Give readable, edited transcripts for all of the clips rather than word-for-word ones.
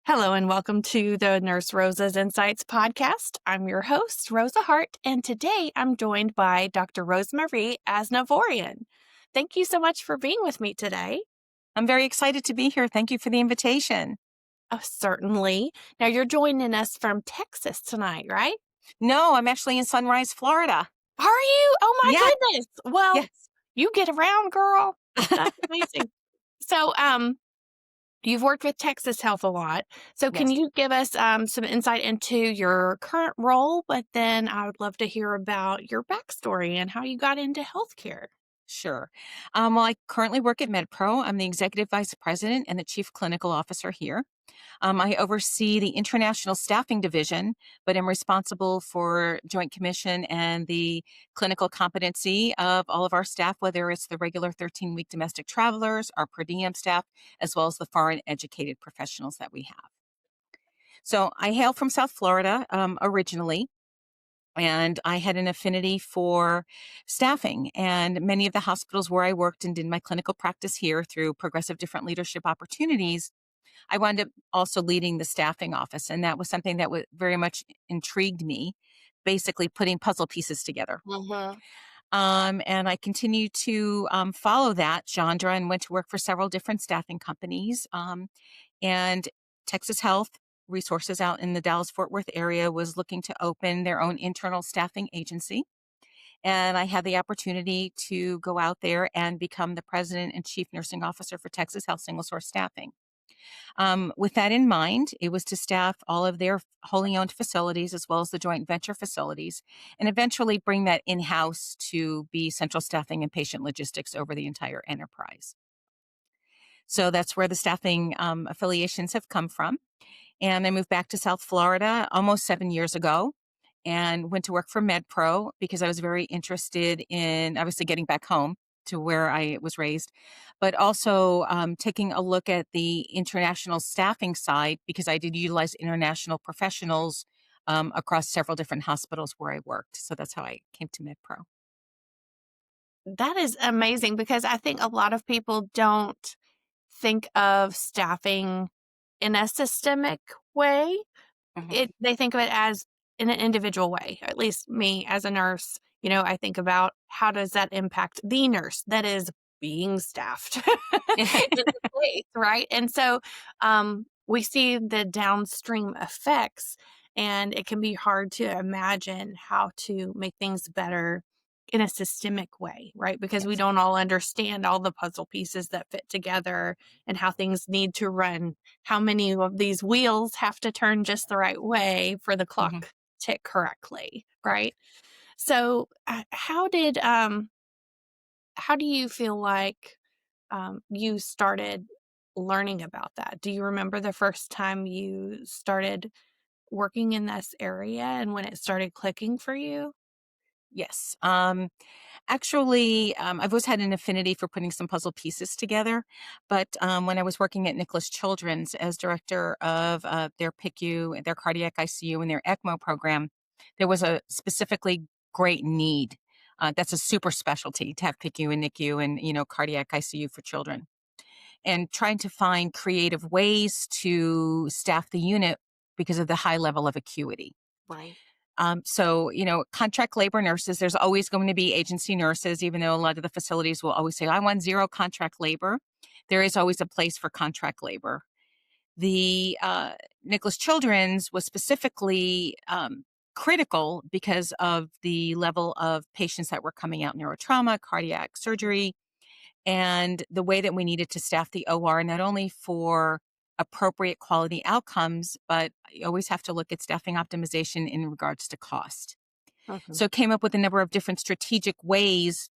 Hello and welcome to the Nurse Rosa's Insights podcast. I'm your host, Rosa Hart, and today I'm joined by Dr. Rosemarie Aznavorian. Thank you so much for being with me today. I'm very excited to be here. Thank you for the invitation. Oh, certainly. Now you're joining us from Texas tonight, right? No, I'm actually in Sunrise, Florida. Are you? Oh my Yes. goodness. Well, Yes. you get around, girl. That's amazing. So, you've worked with Texas Health a lot. So can Yes. you give us some insight into your current role? But then I would love to hear about your backstory and how you got into healthcare. Sure. Well, I currently work at MedPro. I'm the executive vice president and the chief clinical officer here. I oversee the international staffing division, but am responsible for Joint Commission and the clinical competency of all of our staff, whether it's the regular 13-week domestic travelers, our per diem staff, as well as the foreign educated professionals that we have. So I hail from South Florida originally. And I had an affinity for staffing, and many of the hospitals where I worked and did my clinical practice here through progressive different leadership opportunities, I wound up also leading the staffing office. And that was something that very much intrigued me, basically putting puzzle pieces together. Mm-hmm. And I continued to follow that genre and went to work for several different staffing companies. And Texas Health Resources out in the Dallas-Fort Worth area was looking to open their own internal staffing agency. And I had the opportunity to go out there and become the president and chief nursing officer for Texas Health Single Source Staffing. With that in mind, it was to staff all of their wholly owned facilities as well as the joint venture facilities, and eventually bring that in-house to be central staffing and patient logistics over the entire enterprise. So that's where the staffing affiliations have come from. And I moved back to South Florida almost 7 years ago and went to work for MedPro because I was very interested in obviously getting back home to where I was raised, but also taking a look at the international staffing side because I did utilize international professionals across several different hospitals where I worked. So that's how I came to MedPro. That is amazing because I think a lot of people don't think of staffing in a systemic way. Mhm. They think of it as in an individual way. At least me as a nurse, I think about how does that impact the nurse that is being staffed in the place, right? And so we see the downstream effects, and it can be hard to imagine how to make things better in a systemic way, right? Because we Yes. don't all understand all the puzzle pieces that fit together and how things need to run, how many of these wheels have to turn just the right way for the Mhm. clock tick correctly, Correct. right? So, how do you feel like you started learning about that? Do you remember the first time you started working in this area and when it started clicking for you? Yes. Actually, I've always had an affinity for putting some puzzle pieces together. But when I was working at Nicholas Children's as director of their PICU, their cardiac ICU, and their ECMO program, there was a specifically great need. That's a super specialty to have PICU and NICU and cardiac ICU for children. And trying to find creative ways to staff the unit because of the high level of acuity. Right. Contract labor nurses, there's always going to be agency nurses, even though a lot of the facilities will always say, I want zero contract labor. There is always a place for contract labor. The Nicholas Children's was specifically critical because of the level of patients that were coming out neurotrauma, cardiac surgery, and the way that we needed to staff the OR, not only for appropriate quality outcomes, but you always have to look at staffing optimization in regards to cost. Mhm. So came up with a number of different strategic ways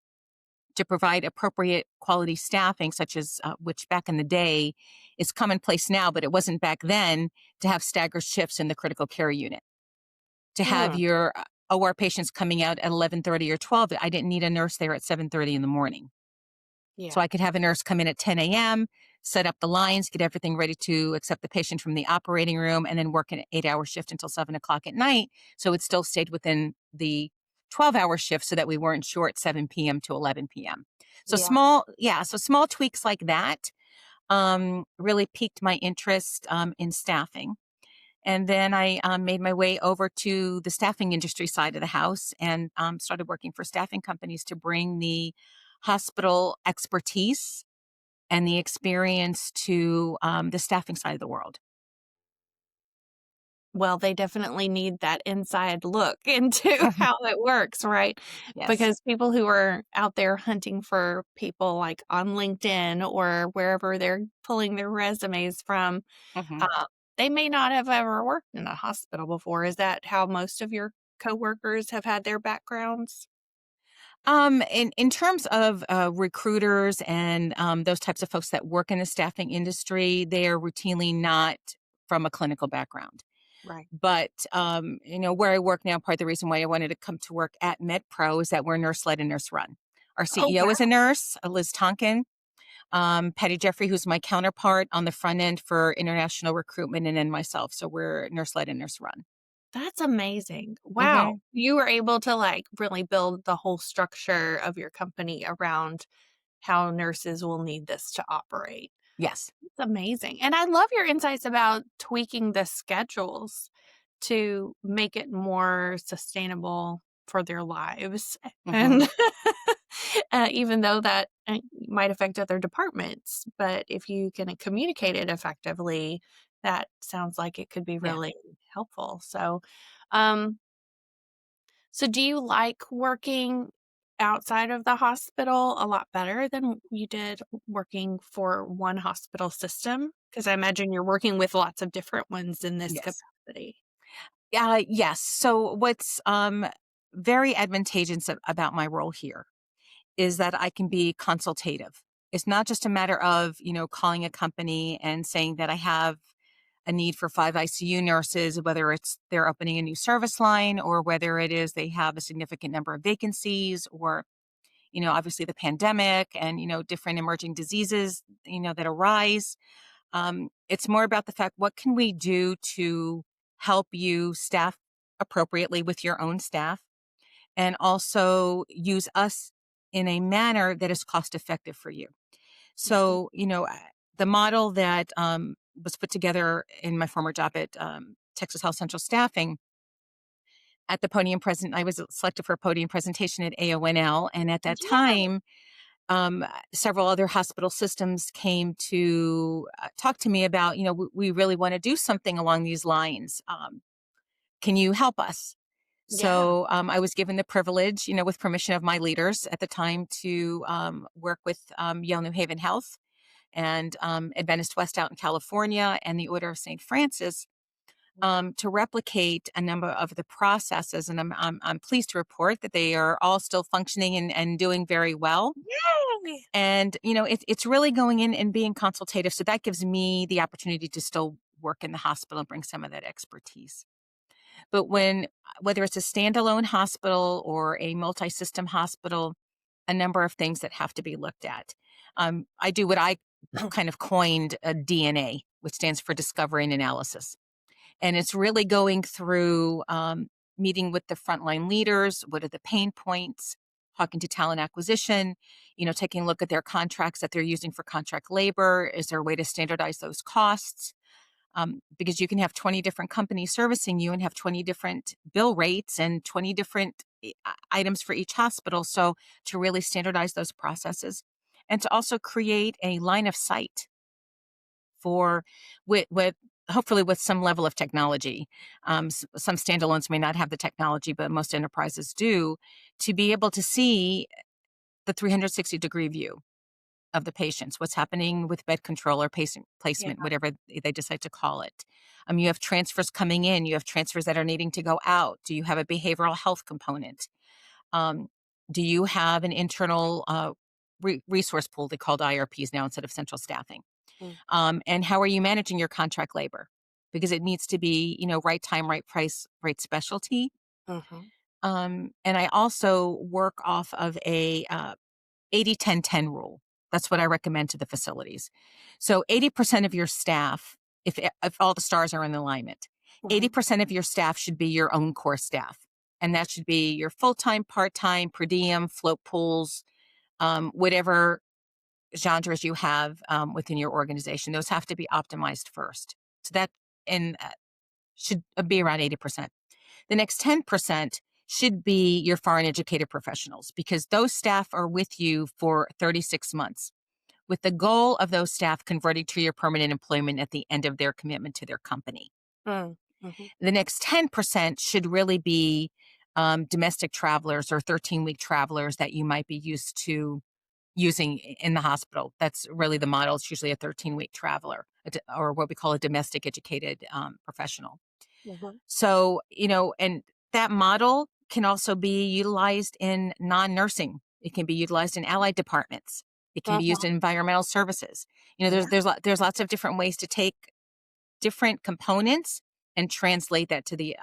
to provide appropriate quality staffing, such as which back in the day is commonplace now, but it wasn't back then, to have staggered shifts in the critical care unit. To have Mm, your OR patients coming out at 11:30 or 12, I didn't need a nurse there at 7:30 in the morning. So yeah. I could have a nurse come in at 10 a.m., set up the lines, get everything ready to accept the patient from the operating room, and then work an 8-hour shift until 7 o'clock at night. So it still stayed within the 12-hour shift so that we weren't short 7 p.m. to 11 p.m. So Yeah. small tweaks like that really piqued my interest in staffing. And then I made my way over to the staffing industry side of the house and started working for staffing companies to bring the hospital expertise and the experience to the staffing side of the world. Well, they definitely need that inside look into Mhm. how it works, right? Yes. Because people who are out there hunting for people like on LinkedIn or wherever they're pulling their resumes from, hmm uh, they may not have ever worked in a hospital before. Is that how most of your coworkers have had their backgrounds? in terms of recruiters and those types of folks that work in the staffing industry, they are routinely not from a clinical background. Right. But where I work now, part of the reason why I wanted to come to work at MedPro is that we're nurse led and nurse run. Our Oh, CEO wow. is a nurse, Liz Tonkin. Patty Jeffrey, who's my counterpart on the front end for international recruitment, and then myself. So we're nurse led and nurse run. That's amazing. Wow. hmm You were able to like really build the whole structure of your company around how nurses will need this to operate. Yes. It's amazing. And I love your insights about tweaking the schedules to make it more sustainable for their lives. hmm And even though that might affect other departments, but if you can communicate it effectively, that sounds like it could be Yeah. really helpful. Um, so do you like working outside of the hospital a lot better than you did working for one hospital system? Because I imagine you're working with lots of different ones in this Yes. capacity. Yes. So what's very advantageous about my role here is that I can be consultative. It's not just a matter of, calling a company and saying that I have a need for 5 ICU nurses, whether it's they're opening a new service line or whether it is they have a significant number of vacancies or, obviously the pandemic and, different emerging diseases, that arise. It's more about the fact, what can we do to help you staff appropriately with your own staff and also use us in a manner that is cost effective for you. Mhm. So, the model that was put together in my former job at Texas Health Central Staffing at the podium present, I was selected for a podium presentation at AONL. And at that Yeah. time, several other hospital systems came to talk to me about, we really want to do something along these lines. Can you help us? Yeah. So I was given the privilege, with permission of my leaders at the time, to work with Yale New Haven Health and Adventist West out in California and the Order of St. Francis Wow. to replicate a number of the processes. And I'm pleased to report that they are all still functioning and doing very well. Yay! And, it's really going in and being consultative. So that gives me the opportunity to still work in the hospital and bring some of that expertise. But whether it's a standalone hospital or a multi-system hospital, a number of things that have to be looked at. I do what I kind of coined a DNA, which stands for discovery and analysis. And it's really going through meeting with the frontline leaders. What are the pain points? Talking to talent acquisition, taking a look at their contracts that they're using for contract labor. Is there a way to standardize those costs? Because you can have 20 different companies servicing you and have 20 different bill rates and 20 different items for each hospital. So to really standardize those processes and to also create a line of sight for with hopefully with some level of technology. Some standalones may not have the technology, but most enterprises do, to be able to see the 360-degree view of the patients, what's happening with bed control or patient Yeah. placement, whatever they decide to call it. You have transfers coming in, you have transfers that are needing to go out. Do you have a behavioral health component? Um, do you have an internal resource pool? They called IRPs now instead of central staffing. Mm. And how are you managing your contract labor? Because it needs to be, right time, right price, right specialty. Mhm. And I also work off of a 80-10-10 rule. That's what I recommend to the facilities. So 80% of your staff, if all the stars are in alignment, Mhm. 80% of your staff should be your own core staff. And that should be your full-time, part-time, per diem, float pools, whatever genres you have within your organization. Those have to be optimized first. So that and should be around 80%. The next 10% should be your foreign educated professionals, because those staff are with you for 36 months, with the goal of those staff converting to your permanent employment at the end of their commitment to their company. Mm. Mhm. The next 10% should really be domestic travelers or 13-week travelers that you might be used to using in the hospital. That's really the model. It's usually a 13-week traveler, or what we call a domestic educated professional. Mhm. So, and that model can also be utilized in non-nursing. It can be utilized in allied departments. It can be used Mhm. in environmental services. Yeah. There's lots of different ways to take different components and translate that to the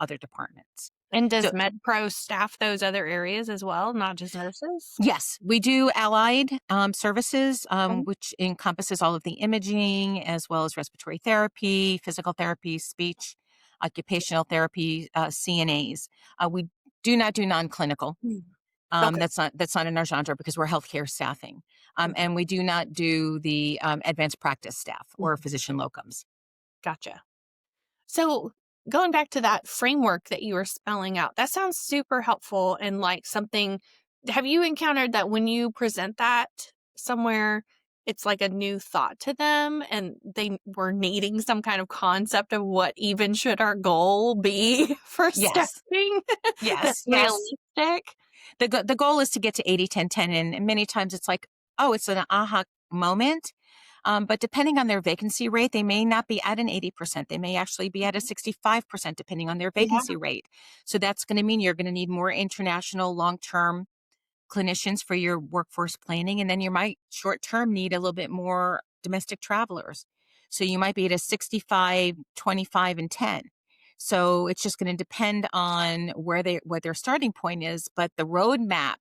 other departments. And does So MedPro staff those other areas as well, not just nurses? yes, we do allied services, Mhm. which encompasses all of the imaging as well as respiratory therapy, physical therapy, speech, occupational therapy, CNAs. We do not do non-clinical. Mm. Okay. That's not in our genre because we're healthcare staffing, Mhm. and we do not do the advanced practice staff or Mhm. physician locums. Gotcha. So, going back to that framework that you were spelling out, that sounds super helpful and like something. Have you encountered that when you present that somewhere, it's like a new thought to them and they were needing some kind of concept of what even should our goal be for Yes, staffing that's yes, yes. realistic? The goal is to get to 80-10-10, and many times it's like, oh, it's an aha moment. But depending on their vacancy rate, they may not be at an 80%. They may actually be at a Mhm. 65%, depending on their Yeah. vacancy rate. So that's going to mean you're going to need more international long-term clinicians for your workforce planning. And then you might short-term need a little bit more domestic travelers. So you might be at a 65, 25, and 10. So it's just going to depend on what their starting point is. But the roadmap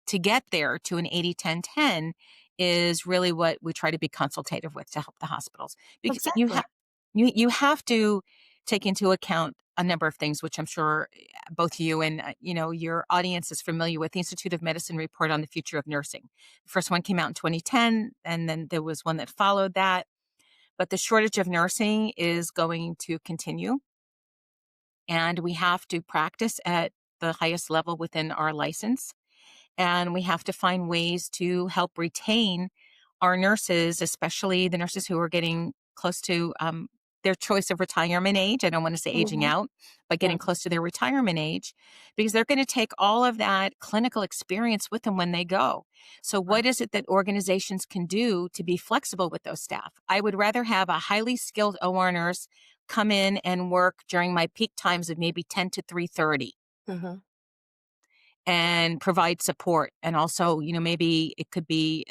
to get there to an 80-10-10 is really what we try to be consultative with to help the hospitals. Because Exactly. you have to take into account a number of things, which I'm sure both you and your audience is familiar with. The Institute of Medicine report on the future of nursing. The first one came out in 2010, and then there was one that followed that. But the shortage of nursing is going to continue, and we have to practice at the highest level within our license, and we have to find ways to help retain our nurses, especially the nurses who are getting close to their choice of retirement age. I don't want to say aging Mhm. out, but Yeah. getting close to their retirement age, because they're going to take all of that clinical experience with them when they go. So, what is it that organizations can do to be flexible with those staff? I would rather have a highly skilled OR nurse come in and work during my peak times of maybe 10 to 3:30 Mhm. and provide support. And also, maybe it could be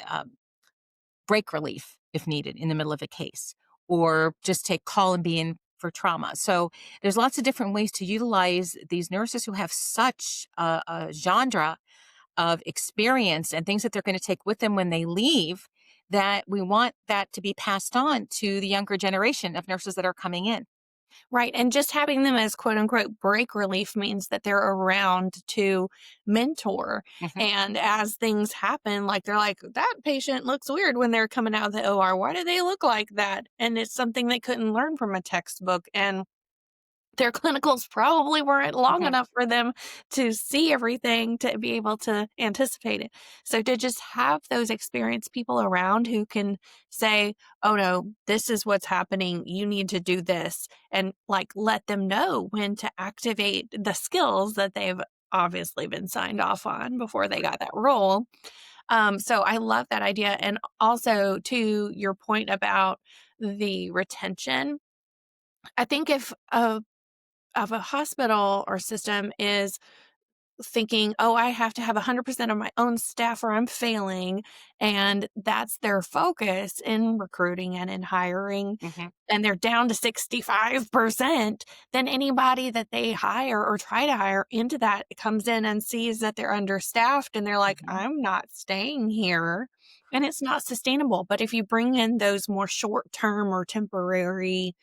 break relief if needed in the middle of a case, or just take call and be in for trauma. So there's lots of different ways to utilize these nurses who have such a genre of experience and things that they're going to take with them when they leave, that we want that to be passed on to the younger generation of nurses that are coming in. Right, and just having them as quote unquote break relief means that they're around to mentor. Hmm. And as things happen, like they're like, that patient looks weird when they're coming out of the OR. Why do they look like that? And it's something they couldn't learn from a textbook. And their clinicals probably weren't long Hmm. enough for them to see everything to be able to anticipate it. So to just have those experienced people around who can say, "Oh no, this is what's happening. You need to do this." And like let them know when to activate the skills that they've obviously been signed off on before they got that role. So I love that idea. And also to your point about the retention, I think if of a hospital or system is thinking, "Oh, I have to have 100% of my own staff or I'm failing," and that's their focus in recruiting and in hiring, Hmm. and they're down to 65%, then anybody that they hire or try to hire into that comes in and sees that they're understaffed, and they're like, Hmm. "I'm not staying here," and it's not sustainable. But if you bring in those more short-term or temporary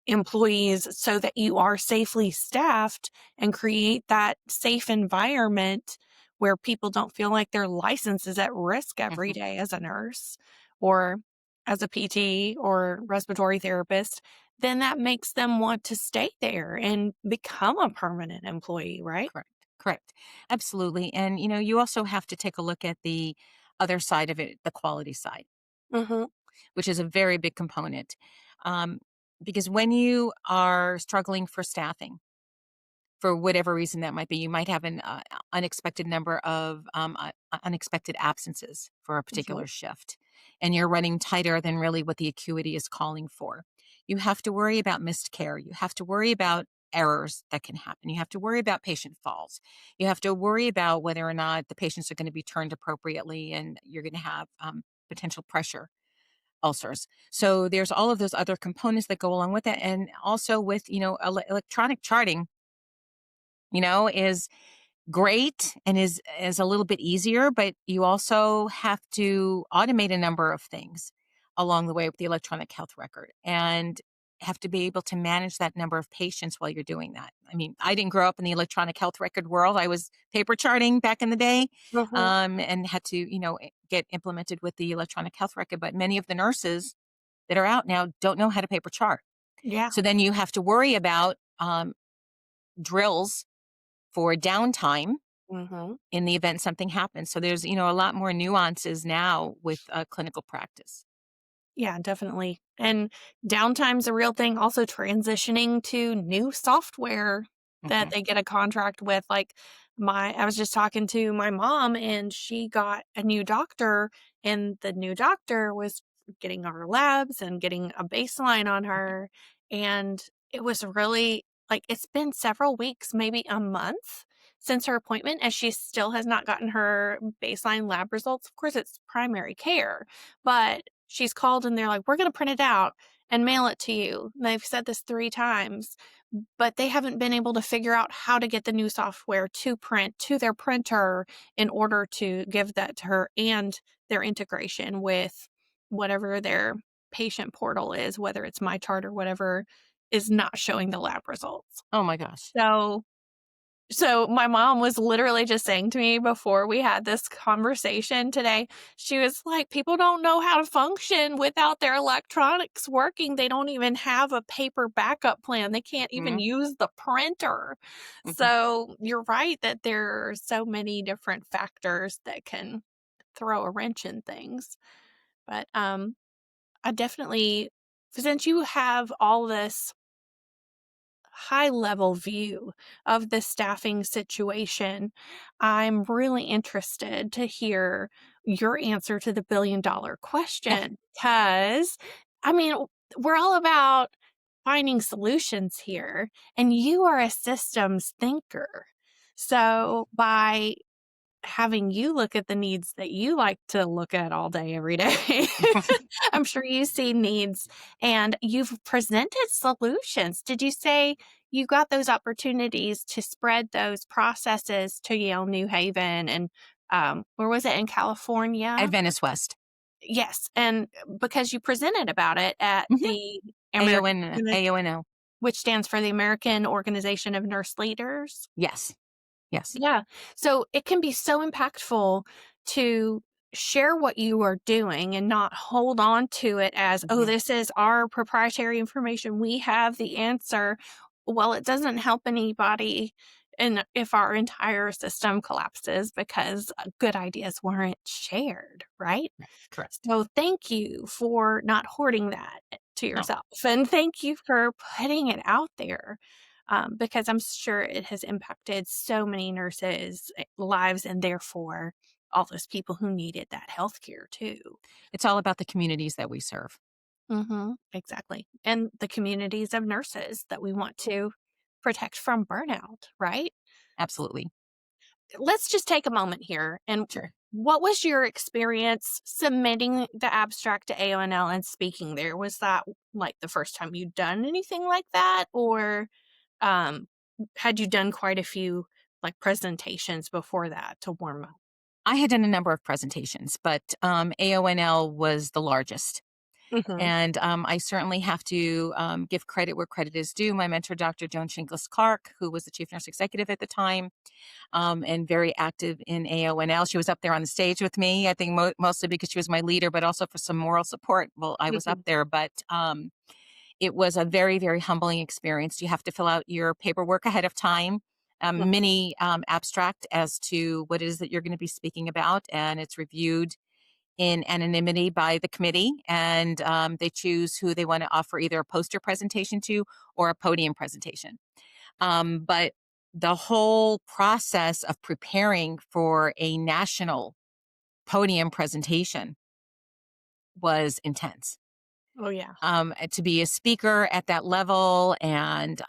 employees so that you are safely staffed and create that safe environment where people don't feel like their license is at risk every Mhm. day as a nurse or as a PT or respiratory therapist, then that makes them want to stay there and become a permanent employee, right? Correct. Correct. Absolutely. And, you also have to take a look at the other side of it, the quality side, Mhm. which is a very big component. Um, because when you are struggling for staffing, for whatever reason that might be, you might have an unexpected number of unexpected absences for a Mhm. particular shift, and you're running tighter than really what the acuity is calling for. You have to worry about missed care. You have to worry about errors that can happen. You have to worry about patient falls. You have to worry about whether or not the patients are going to be turned appropriately, and you're going to have potential pressure ulcers. So there's all of those other components that go along with it, and also with electronic charting is great and is a little bit easier, but you also have to automate a number of things along the way with the electronic health record and have to be able to manage that number of patients while you're doing that. I mean, I didn't grow up in the electronic health record world. I was paper charting back in the day, Mhm. and had to, get implemented with the electronic health record. But many of the nurses that are out now don't know how to paper chart. Yeah. So then you have to worry about drills for downtime Mhm. in the event something happens. So there's, a lot more nuances now with clinical practice. Yeah, definitely. And downtime's a real thing. Also, transitioning to new software that Hmm. they get a contract with. Like I was just talking to my mom, and she got a new doctor, and the new doctor was getting our labs and getting a baseline on Hmm. her. And it was really like it's been several weeks, maybe a month since her appointment, and she still has not gotten her baseline lab results. Of course, it's primary care, but she's called and they're like, "We're gonna print it out and mail it to you." And they've said this 3 times, but they haven't been able to figure out how to get the new software to print to their printer in order to give that to her, and their integration with whatever their patient portal is, whether it's MyChart or whatever, is not showing the lab results. Oh my gosh. So my mom was literally just saying to me before we had this conversation today, she was like, "People don't know how to function without their electronics working. They don't even have a paper backup plan. They can't even Hmm. use the printer." Hmm. So you're right that there are so many different factors that can throw a wrench in things. But I definitely, since you have all this high level view of the staffing situation, I'm really interested to hear your answer to the $1 billion question. Because, I mean, we're all about finding solutions here, and you are a systems thinker. So, by having you look at the needs that you like to look at all day, every day. I'm sure you see needs and you've presented solutions. Did you say you got those opportunities to spread those processes to Yale New Haven and where was it in At California? Venice West. Yes. And because you presented about it at Hmm. the American, AONO. which stands for the American Organization of Nurse Leaders. Yes. Yes. Yeah. So it can be so impactful to share what you are doing and not hold on to it as, "Oh, Hmm. this is our proprietary information. We have the answer." Well, it doesn't help anybody and if our entire system collapses because good ideas weren't shared, right? Right. Correct. So thank you for not hoarding that to No. yourself. And thank you for putting it out there because I'm sure it has impacted so many nurses' lives and therefore all those people who needed that health care too. It's all about the communities that we serve. Exactly. And the communities of nurses that we want to protect from burnout, right? Absolutely. Let's just take a moment here. And Sure. what was your experience submitting the abstract to AONL and speaking there? Was that like the first time you'd done anything like that? Or um, had you done quite a few like presentations before that to warm up? I had done a number of presentations, but AONL was the largest. Mhm. And I certainly have to give credit where credit is due. My mentor, Dr. Joan Shingles Clark, who was the chief nurse executive at the time, and very active in AONL. She was up there on the stage with me, I think mostly because she was my leader, but also for some moral support. Well, I was up Mhm. there, but it was a very, very humbling experience. You have to fill out your paperwork ahead of time, a Mhm. mini abstract as to what it is that you're going to be speaking about, and it's reviewed in anonymity by the committee, and they choose who they want to offer either a poster presentation to or a podium presentation. But the whole process of preparing for a national podium presentation was intense. Oh, yeah. To be a speaker at that level, and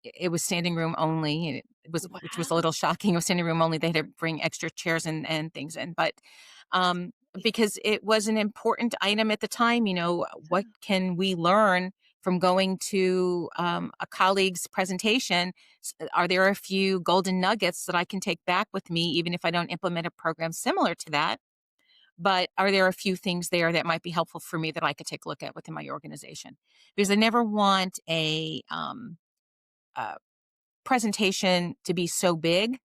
it was standing room only. And it was, which was a Wow. little shocking. It was standing room only. They had to bring extra chairs and things in, but um, because it was an important item at the time. What can we learn from going to a colleague's presentation? Are there a few golden nuggets that I can take back with me, even if I don't implement a program similar to that? But are there a few things there that might be helpful for me that I could take a look at within my organization? Because I never want a presentation to be so big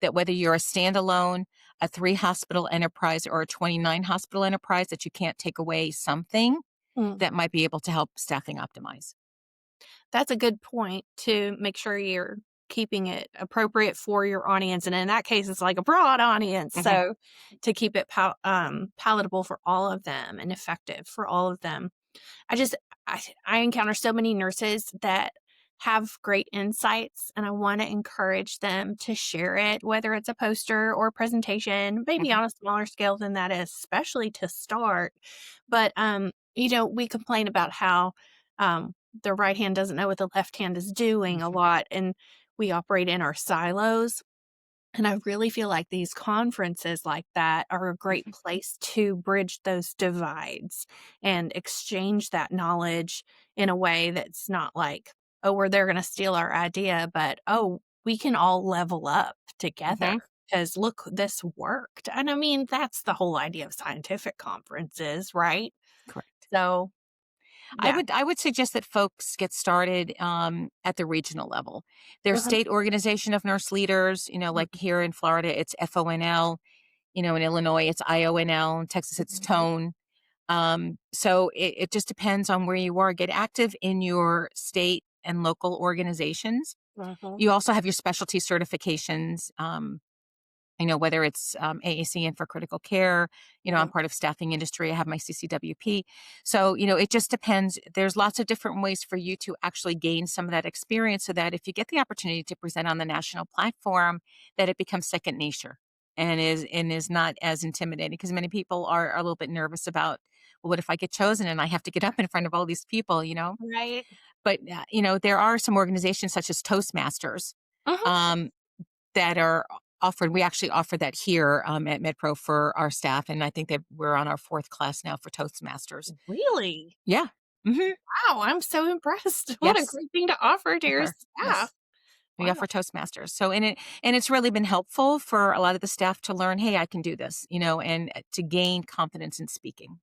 that whether you're a standalone, a 3 hospital enterprise, or a 29 hospital enterprise, that you can't take away something Mm. that might be able to help staffing optimize. That's a good point to make sure you're keeping it appropriate for your audience, and in that case, it's like a broad audience, Hmm. so to keep it palatable for all of them and effective for all of them. I just I encounter so many nurses that have great insights, and I wanna encourage them to share it, whether it's a poster or a presentation, maybe Hmm. on a smaller scale than that, especially to start. But, we complain about how, the right hand doesn't know what the left hand is doing a Hmm. lot, and we operate in our silos. And I really feel like these conferences like that are a great Hmm. place to bridge those divides and exchange that knowledge in a way that's not like, oh, we're they're going to steal our idea, but oh, we can all level up together Hmm. because look, this worked. And I mean, that's the whole idea of scientific conferences, right? Correct. So, I yeah. would I would suggest that folks get started at the regional level. There's Mhm. state organization of nurse leaders. Like here in Florida, it's FONL. In Illinois, it's IONL. In Texas, it's Mhm. Tone. So it just depends on where you are. Get active in your state and local organizations. Mhm. You also have your specialty certifications. Whether it's AACN for critical care. I'm Mhm. part of staffing industry. I have my CCWP. So, it just depends. There's lots of different ways for you to actually gain some of that experience so that if you get the opportunity to present on the national platform, that it becomes second nature and is not as intimidating because many people are a little bit nervous about, well, what if I get chosen and I have to get up in front of all these people? Right. But, there are some organizations such as Toastmasters. Mhm. Um, that are offered. We actually offer that here at MedPro for our staff, and I think that we're on our 4th class now for Toastmasters. Really? Yeah. Hmm. Wow, I'm so impressed. What a Yes. great thing to offer to your Offer. staff. Yes. We Wow. offer Toastmasters. So, and it's really been helpful for a lot of the staff to learn, hey, I can do this, and to gain confidence in speaking.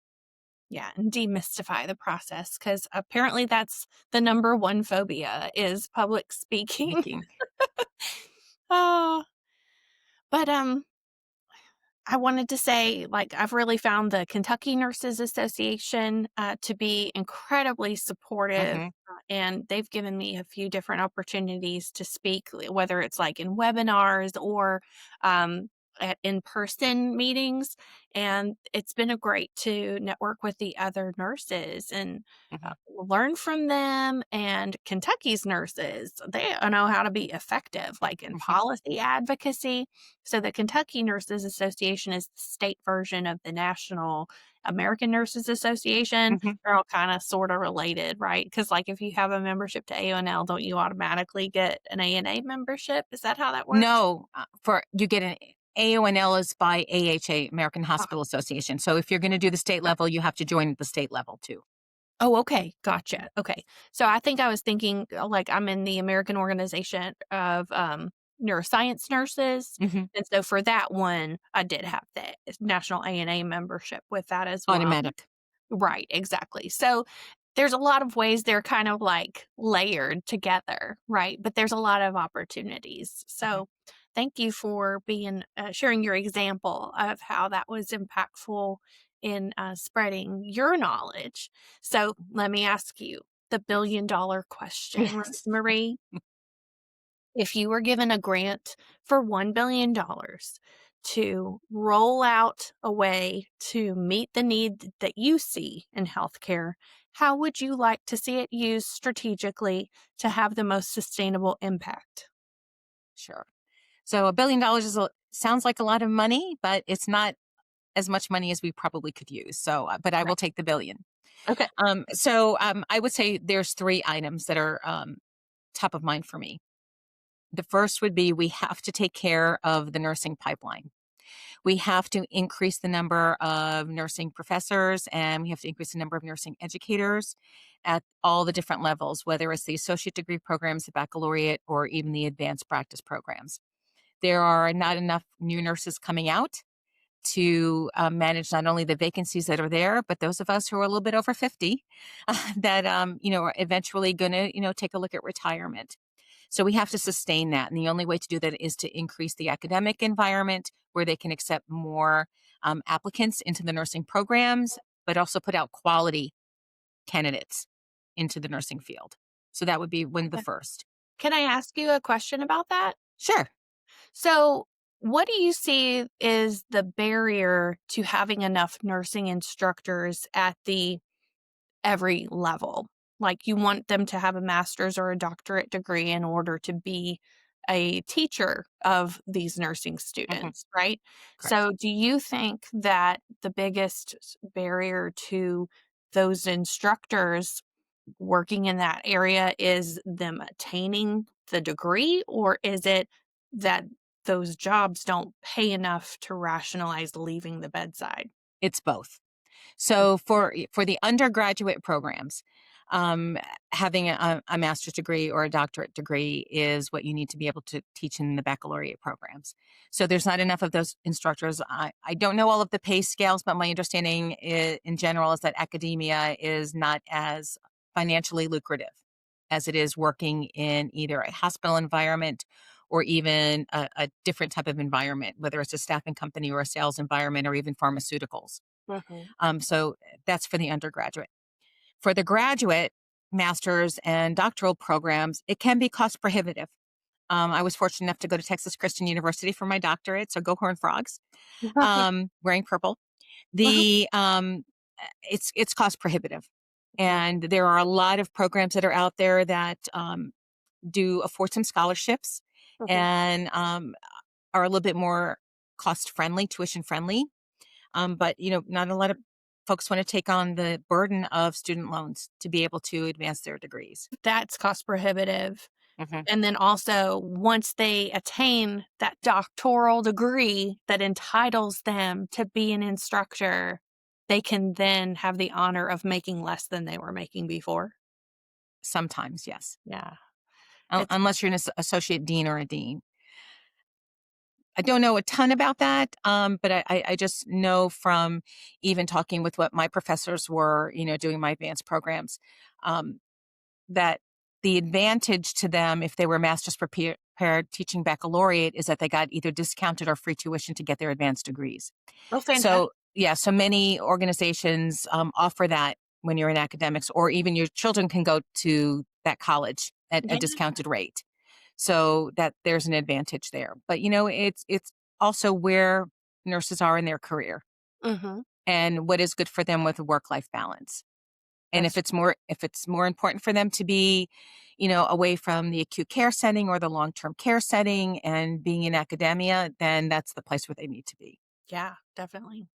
Yeah, and demystify the process because apparently that's the number one phobia is public speaking. Speaking. Oh, but, I wanted to say, like, I've really found the Kentucky Nurses Association, to be incredibly supportive, Hmm. and they've given me a few different opportunities to speak, whether it's like in webinars or at in-person meetings. And it's been a great to network with the other nurses and Hmm. learn from them. And Kentucky's nurses, they know how to be effective, like in Hmm. policy advocacy. So the Kentucky Nurses Association is the state version of the National American Nurses Association. Hmm. They're all kind of sort of related, right? Because like if you have a membership to AONL, don't you automatically get an ANA membership? Is that how that works? No, for you get an AONL is by AHA, American Ah, Hospital Association. So if you're going to do the state okay. level, you have to join the state level too. Oh, okay. Gotcha. Okay. So I think I was thinking like I'm in the American Organization of Neuroscience Nurses. Hmm. And so for that one, I did have the National ANA membership with that as well. Automatic. Right, exactly. So there's a lot of ways they're kind of like layered together, right? But there's a lot of opportunities. Mhm. So thank you for being sharing your example of how that was impactful in spreading your knowledge. So let me ask you the Yes. $1 billion question, Yes. Marie. If you were given a grant for $1 billion to roll out a way to meet the need that you see in healthcare, how would you like to see it used strategically to have the most sustainable impact? Sure. So $1 billion sounds like a lot of money, but it's not as much money as we probably could use. So, but I will Right. take the billion. Okay. I would say there's three items that are top of mind for me. The first would be we have to take care of the nursing pipeline. We have to increase the number of nursing professors and we have to increase the number of nursing educators at all the different levels, whether it's the associate degree programs, the baccalaureate, or even the advanced practice programs. There are not enough new nurses coming out to manage not only the vacancies that are there, but those of us who are a little bit over 50 that, are eventually going to, take a look at retirement. So we have to sustain that. And the only way to do that is to increase the academic environment where they can accept more applicants into the nursing programs, but also put out quality candidates into the nursing field. So that would be one of the Okay. first. Can I ask you a question about that? Sure. So, what do you see is the barrier to having enough nursing instructors at the every level? Like, you want them to have a master's or a doctorate degree in order to be a teacher of these nursing Hmm. students, right? Correct. So, do you think that the biggest barrier to those instructors working in that area is them attaining the degree, or is it that those jobs don't pay enough to rationalize leaving the bedside? It's both. So for the undergraduate programs, um, having a master's degree or a doctorate degree is what you need to be able to teach in the baccalaureate programs. So there's not enough of those instructors. I don't know all of the pay scales, but my understanding in general is that academia is not as financially lucrative as it is working in either a hospital environment or even a different type of environment, whether it's a staffing company or a sales environment or even pharmaceuticals. Mhm. So that's for the undergraduate. For the graduate, master's and doctoral programs, it can be cost prohibitive. I was fortunate enough to go to Texas Christian University for my doctorate, so go Horned Frogs. Wearing purple. Uh-huh. The it's cost prohibitive, Yeah. and there are a lot of programs that are out there that do afford some scholarships Mhm. and are a little bit more cost friendly, tuition friendly. But not a lot of folks want to take on the burden of student loans to be able to advance their degrees. That's cost prohibitive. Hmm. And then also, once they attain that doctoral degree that entitles them to be an instructor, they can then have the honor of making less than they were making before. Sometimes, yes, Yeah. It's unless you're an associate dean or a dean. I don't know a ton about that, but I just know from even talking with what my professors were, doing my advanced programs, um, that the advantage to them if they were master's prepared teaching baccalaureate is that they got either discounted or free tuition to get their advanced degrees. oh, fantastic. So, yeah, so many organizations offer that when you're in academics, or even your children can go to that college at a Yeah. discounted rate. So that there's an advantage there. But it's also where nurses are in their career Mhm. and what is good for them with work life balance. And That's if it's more important for them to be, away from the acute care setting or the long-term care setting and being in academia, then that's the place where they need to be. yeah, definitely.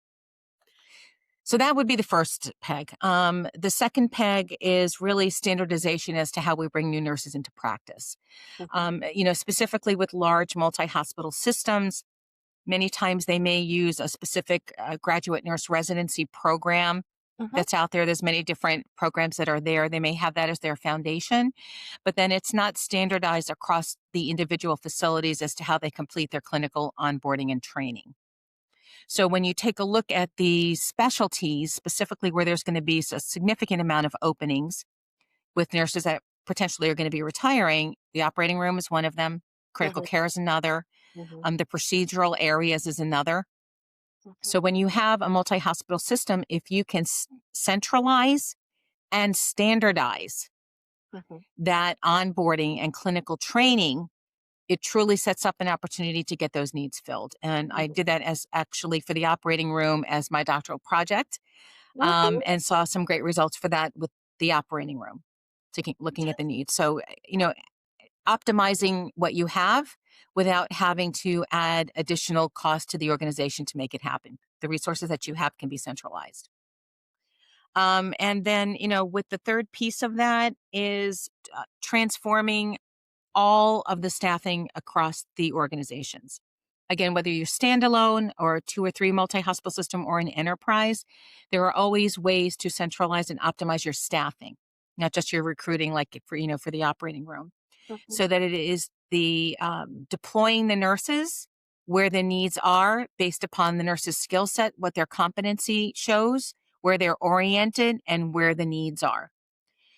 So that would be the first peg. The second peg is really standardization as to how we bring new nurses into practice. Mhm. Specifically with large multi-hospital systems, many times they may use a specific graduate nurse residency program Mhm. that's out there. There's many different programs that are there. They may have that as their foundation, but then it's not standardized across the individual facilities as to how they complete their clinical onboarding and training. So when you take a look at the specialties, specifically where there's going to be a significant amount of openings with nurses that potentially are going to be retiring, the operating room is one of them, critical Mhm, care is another, mhm, the procedural areas is another. mhm, So when you have a multi-hospital system, if you can centralize and standardize mhm, that onboarding and clinical training, it truly sets up an opportunity to get those needs filled. And I mhm. did that as actually for the operating room as my doctoral project, Okay, and saw some great results for that with the operating room, looking at the needs. So, optimizing what you have without having to add additional cost to the organization to make it happen. The resources that you have can be centralized. And then, with the third piece of that is transforming all of the staffing across the organizations. Again, whether you're standalone or a 2 or 3 multi-hospital system or an enterprise, there are always ways to centralize and optimize your staffing, not just your recruiting, like for the operating room, mhm. so that it is the deploying the nurses where the needs are based upon the nurse's skill set, what their competency shows, where they're oriented, and where the needs are.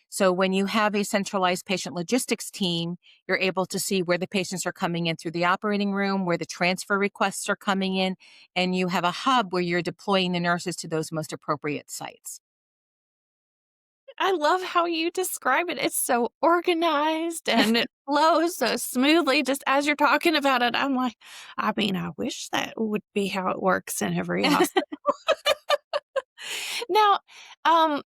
So when you have a centralized patient logistics team, you're able to see where the patients are coming in through the operating room, where the transfer requests are coming in, and you have a hub where you're deploying the nurses to those most appropriate sites. I love how you describe it. It's so organized and it flows so smoothly just as you're talking about it. I'm like, I mean, I wish that would be how it works in every hospital. Now, um,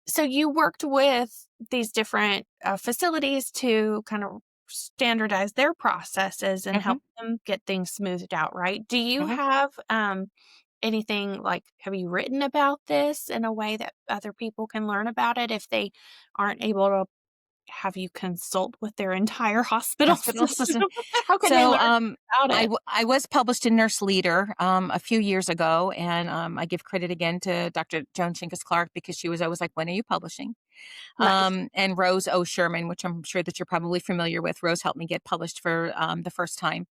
so you worked with these different facilities to kind of standardize their processes and Hmm. help them get things smoothed out, right? Do you Hmm. have anything like, have you written about this in a way that other people can learn about it if they aren't able to have you consult with their entire hospital Hospital system? system. How can they So learn about it? I was published in Nurse Leader a few years ago, and I give credit again to Dr. Joan Chinkus Clark because she was always like, "When are you publishing?" Nice. And Rose O. Sherman, which I'm sure that you're probably familiar with. Rose helped me get published for the first time.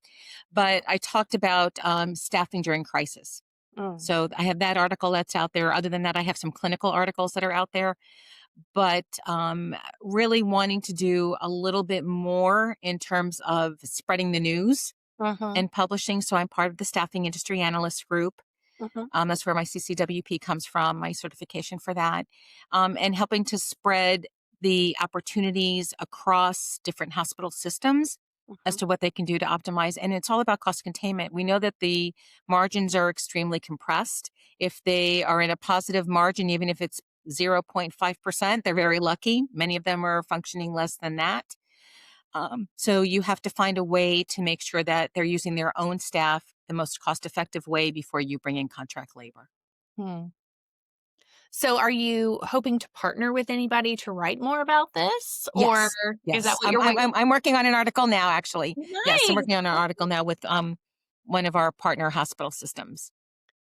But I talked about staffing during crisis. Mm, So I have that article that's out there. Other than that, I have some clinical articles that are out there. But really wanting to do a little bit more in terms of spreading the news mhm, and publishing. So I'm part of the Staffing Industry Analyst Group. mhm, That's where my CCWP comes from, my certification for that, and helping to spread the opportunities across different hospital systems as mhm. to what they can do to optimize. And it's all about cost containment. We know that the margins are extremely compressed. If they are in a positive margin, even if it's 0.5%, they're very lucky. Many of them are functioning less than that. So you have to find a way to make sure that they're using their own staff the most cost effective way before you bring in contract labor. Hmm. So are you hoping to partner with anybody to write more about this, or Yes, is that yes. what you're waiting? I'm working on an article now. Actually, yes, I'm Nice. working on an article now with one of our partner hospital systems.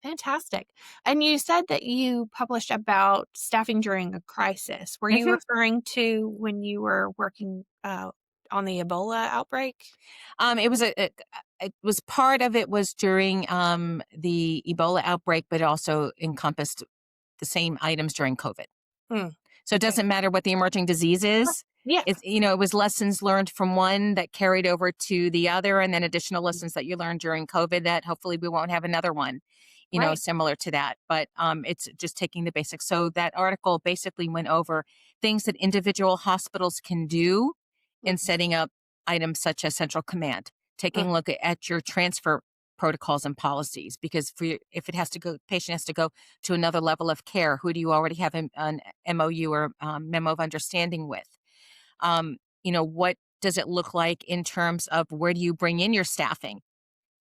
Fantastic. And you said that you published about staffing during a crisis. Were you Hmm. referring to when you were working on the Ebola outbreak? It was it was part of it was during the Ebola outbreak, but it also encompassed the same items during COVID. Hmm. So it Okay. doesn't matter what the emerging disease is. Yeah. It's, it was lessons learned from one that carried over to the other, and then additional lessons that you learned during COVID that hopefully we won't have another one, Right. similar to that. But it's just taking the basics. So that article basically went over things that individual hospitals can do in Mhm. setting up items such as central command, taking Mhm. a look at your transfer protocols and policies because if it has to go patient has to go to another level of care, who do you already have an MOU or memo of understanding with? What does it look like in terms of where do you bring in your staffing?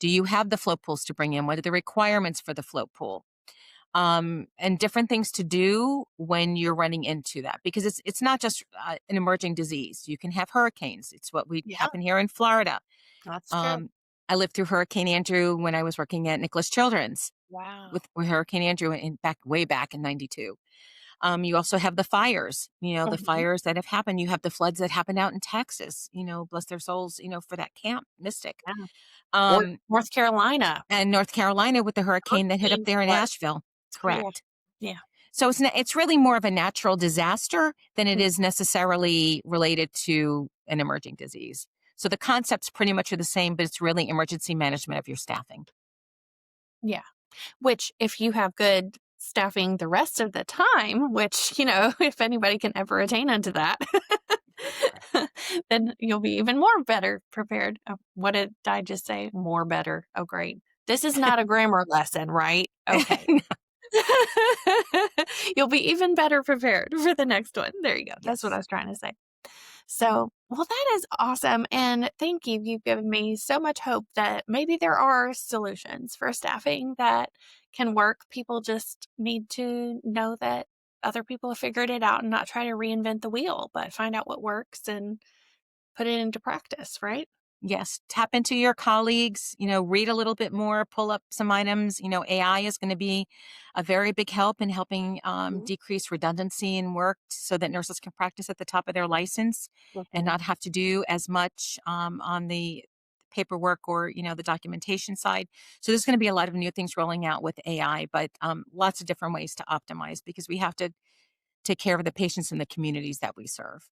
Do you have the float pools to bring in? What are the requirements for the float pool? And different things to do when you're running into that because it's not just an emerging disease. You can have hurricanes. It's what we Yeah, happen here in Florida. that's true. Um, I lived through Hurricane Andrew when I was working at Nicholas Children's Wow. with Hurricane Andrew in back way back in '92. You also have the fires, the Mhm. fires that have happened. You have the floods that happened out in Texas, bless their souls, for that camp, Mystic. Yeah. Or Um, North Carolina, and North Carolina with the hurricane that hit up hurricane there in flood. Asheville. Yeah. Correct. Yeah. So it's really more of a natural disaster than it is necessarily related to an emerging disease. So the concepts pretty much are the same, but it's really emergency management of your staffing. Yeah. Which if you have good staffing the rest of the time, which, if anybody can ever attain unto that, then you'll be even more better prepared. Oh, what did I just say? More better. Oh, great. This is not a grammar lesson, right? Okay. You'll be even better prepared for the next one. There you go. That's what I Yes. was trying to say. So, well, that is awesome. And thank you. You've given me so much hope that maybe there are solutions for staffing that can work. People just need to know that other people have figured it out and not try to reinvent the wheel, but find out what works and put it into practice, right? Yes, tap into your colleagues, read a little bit more, pull up some items. AI is going to be a very big help in helping Mhm. decrease redundancy in work so that nurses can practice at the top of their license and Mhm. not have to do as much on the paperwork or, the documentation side. So there's going to be a lot of new things rolling out with AI, but lots of different ways to optimize because we have to take care of the patients and the communities that we serve.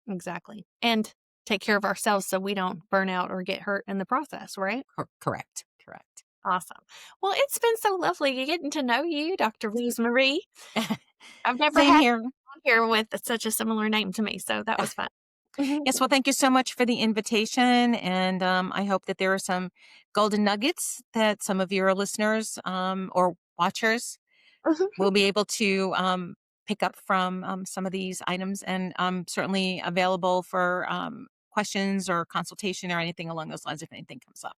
Exactly. And take care of ourselves so we don't burn out or get hurt in the process, right? Correct. Correct. Awesome. Well, it's been so lovely getting to know you, Dr. Rosemarie. I've never Same had here. on here with such a similar name to me, so that was fun. Yes, well, thank you so much for the invitation, and I hope that there are some golden nuggets that some of your listeners or watchers will be able to pick up from some of these items, and I'm certainly available for questions or consultation or anything along those lines if anything comes up.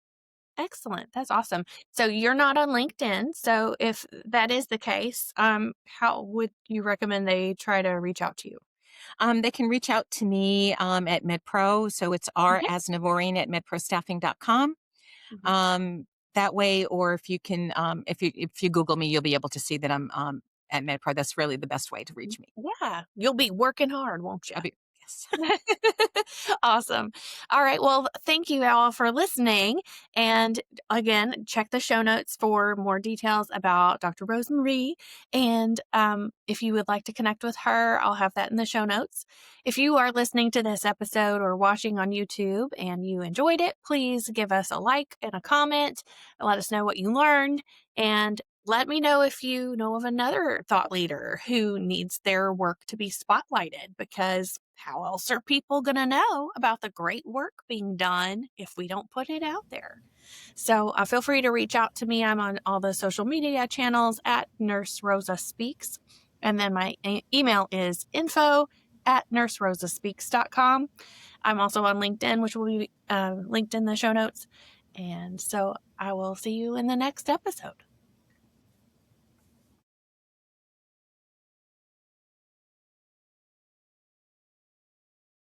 Excellent. That's awesome. So you're not on LinkedIn. So if that is the case, how would you recommend they try to reach out to you? They can reach out to me at MedPro, so it's Okay. r.aznavorian at medprostaffing.com. Mhm. Um, that way, or if you can, if you Google me, you'll be able to see that I'm at MedPro. That's really the best way to reach me. Yeah, you'll be working hard, won't you? I'll be yes. Awesome. All right. Well, thank you all for listening. And again, check the show notes for more details about Dr. Rosemarie. And if you would like to connect with her, I'll have that in the show notes. If you are listening to this episode or watching on YouTube and you enjoyed it, please give us a like and a comment. Let us know what you learned. And let me know if you know of another thought leader who needs their work to be spotlighted, because how else are people going to know about the great work being done if we don't put it out there? So feel free to reach out to me. I'm on all the social media channels at Nurse Rosa Speaks. And then my email is info at nurserosaspeaks.com. I'm also on LinkedIn, which will be linked in the show notes. And so I will see you in the next episode.